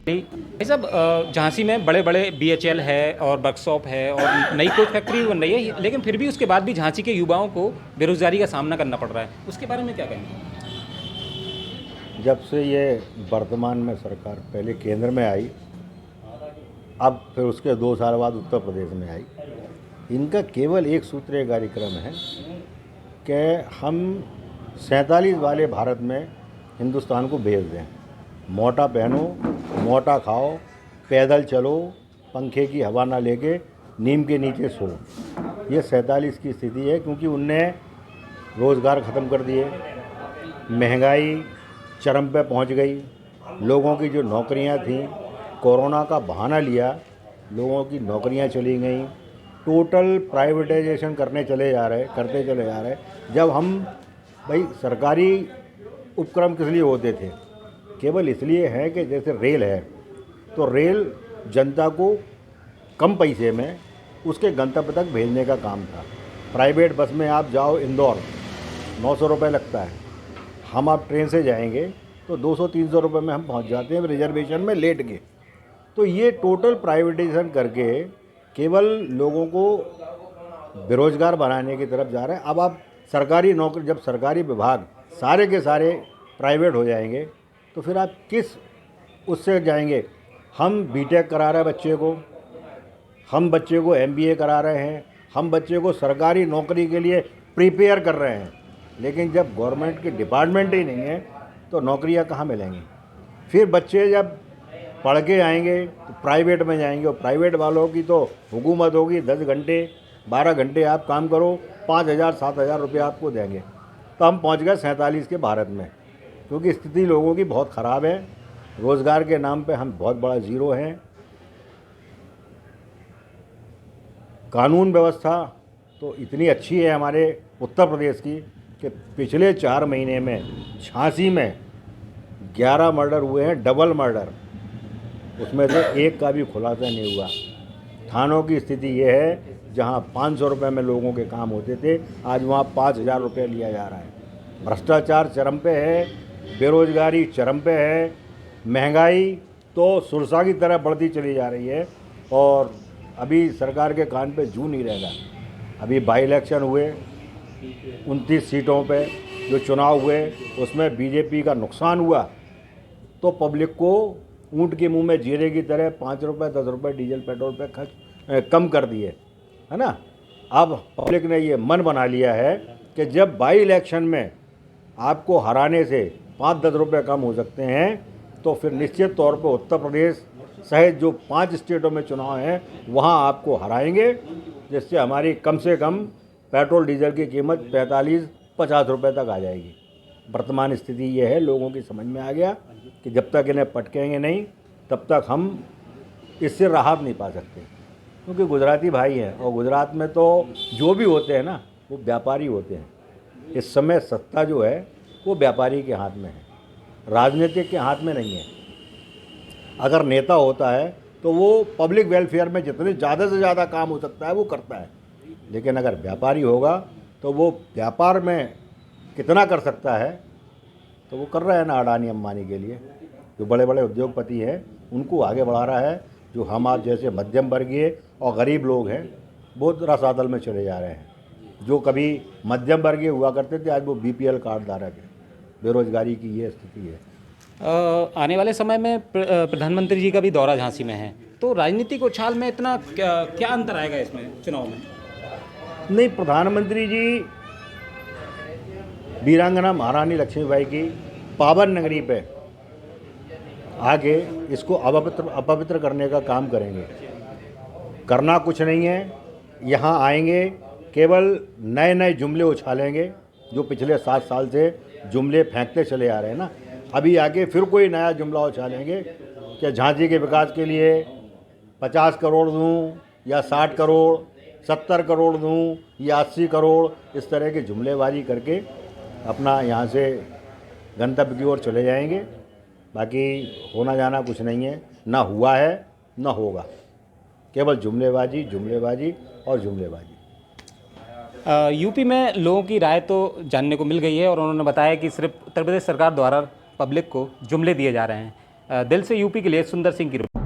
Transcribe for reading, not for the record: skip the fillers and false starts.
भाई साहब, झांसी में बड़े बड़े बीएचएल है और वर्कशॉप है और नई कोच फैक्ट्री बन रही है, लेकिन फिर भी उसके बाद भी झांसी के युवाओं को बेरोजगारी का सामना करना पड़ रहा है। उसके बारे में क्या कहेंगे? जब से ये वर्तमान में सरकार पहले केंद्र में आई, अब फिर उसके 2 साल बाद उत्तर प्रदेश में आई, इनका केवल एक सूत्रीय कार्यक्रम है कि हम 47 वाले भारत में हिंदुस्तान को भेज दें। मोटा पहनो, मोटा खाओ, पैदल चलो, पंखे की हवा ना लेके नीम के नीचे सो। ये 47 की स्थिति है, क्योंकि उनने रोज़गार ख़त्म कर दिए, महंगाई चरम पे पहुंच गई, लोगों की जो नौकरियां थीं, कोरोना का बहाना लिया, लोगों की नौकरियां चली गईं, टोटल प्राइवेटाइजेशन करते चले जा रहे। जब हम भाई सरकारी उपक्रम किस लिए होते थे? केवल इसलिए है कि जैसे रेल है, तो रेल जनता को कम पैसे में उसके गंतव्य तक भेजने का काम था। प्राइवेट बस में आप जाओ इंदौर, 900 रुपये लगता है। हम आप ट्रेन से जाएंगे तो 200-300 रुपये में हम पहुंच जाते हैं रिजर्वेशन में लेट के। तो ये टोटल प्राइवेटाइजेशन करके केवल लोगों को बेरोजगार बनाने की तरफ जा रहे हैं। अब आप सरकारी नौकरी, जब सरकारी विभाग सारे के सारे प्राइवेट हो जाएंगे, तो फिर आप किस उससे जाएंगे? हम बीटेक करा रहे हैं बच्चे को, हम बच्चे को एमबीए करा रहे हैं, हम बच्चे को सरकारी नौकरी के लिए प्रिपेयर कर रहे हैं, लेकिन जब गवर्नमेंट के डिपार्टमेंट ही नहीं है तो नौकरियां कहाँ मिलेंगी? फिर बच्चे जब पढ़ के आएंगे तो प्राइवेट में जाएंगे, और प्राइवेट वालों की तो हुकूमत होगी 10 घंटे 12 घंटे आप काम करो, 5,000-7,000 रुपये आपको देंगे। तो हम पहुंच गए 47 के भारत में, क्योंकि स्थिति लोगों की बहुत ख़राब है। रोज़गार के नाम पे हम बहुत बड़ा ज़ीरो हैं। कानून व्यवस्था तो इतनी अच्छी है हमारे उत्तर प्रदेश की कि पिछले 4 महीने में झांसी में 11 मर्डर हुए हैं, डबल मर्डर। उसमें से एक का भी खुलासा नहीं हुआ। थानों की स्थिति ये है, जहां 500 रुपये में लोगों के काम होते थे, आज वहां 5,000 रुपये लिया जा रहा है। भ्रष्टाचार चरम पे है, बेरोजगारी चरम पे है, महंगाई तो सुरसा की तरह बढ़ती चली जा रही है, और अभी सरकार के कान पे जू नहीं रहेगा। अभी बाई इलेक्शन हुए 29 सीटों पे जो चुनाव हुए, उसमें बीजेपी का नुकसान हुआ, तो पब्लिक को ऊँट के मुंह में जीरे की तरह 5 रुपये 10 रुपये डीजल पेट्रोल पे खर्च कम कर दिए, है ना। अब पब्लिक ने ये मन बना लिया है कि जब बाई इलेक्शन में आपको हराने से 5-10 रुपये कम हो सकते हैं, तो फिर निश्चित तौर पर उत्तर प्रदेश सहित जो 5 स्टेटों में चुनाव हैं वहाँ आपको हराएंगे, जिससे हमारी कम से कम पेट्रोल डीजल की कीमत 45-50 रुपये तक आ जाएगी। वर्तमान स्थिति ये है, लोगों की समझ में आ गया कि जब तक इन्हें पटकेंगे नहीं, तब तक हम इससे राहत नहीं पा सकते। क्योंकि गुजराती भाई हैं, और गुजरात में तो जो भी होते हैं ना, वो व्यापारी होते हैं। इस समय सत्ता जो है वो व्यापारी के हाथ में है, राजनीतिक के हाथ में नहीं है। अगर नेता होता है तो वो पब्लिक वेलफेयर में जितने ज़्यादा से ज़्यादा काम हो सकता है वो करता है, लेकिन अगर व्यापारी होगा तो वो व्यापार में कितना कर सकता है, तो वो कर रहा है ना अडानी अंबानी के लिए। जो बड़े बड़े उद्योगपति हैं उनको आगे बढ़ा रहा है। जो हम आप जैसे मध्यम वर्गीय और गरीब लोग हैं वो रसातल में चले जा रहे हैं। जो कभी मध्यम वर्गीय हुआ करते थे, आज वो बीपीएल कार्ड धारक है। बेरोजगारी की ये स्थिति है। आने वाले समय में प्रधानमंत्री जी का भी दौरा झांसी में है, तो राजनीतिक उछाल में इतना क्या अंतर आएगा इसमें चुनाव में? नहीं, प्रधानमंत्री जी वीरांगना महारानी लक्ष्मीबाई की पावन नगरी पे आके इसको अपवित्र करने का काम करेंगे। करना कुछ नहीं है, यहाँ आएंगे केवल नए नए जुमले उछालेंगे, जो पिछले 7 साल से जुमले फेंकते चले आ रहे हैं ना। अभी आके फिर कोई नया जुमला उछालेंगे कि झांसी के विकास के लिए 50 करोड़ दूँ या 60 करोड़, 70 करोड़ दूँ या 80 करोड़, इस तरह की जुमलेबाजी करके अपना यहाँ से गंतव्य की ओर चले जाएंगे। बाकी होना जाना कुछ नहीं है, ना हुआ है ना होगा, केवल जुमलेबाजी जुमलेबाजी और जुमलेबाजी। यूपी में लोगों की राय तो जानने को मिल गई है, और उन्होंने बताया कि सिर्फ उत्तर प्रदेश सरकार द्वारा पब्लिक को जुमले दिए जा रहे हैं। दिल से यूपी के लिए सुंदर सिंह की रिपोर्ट।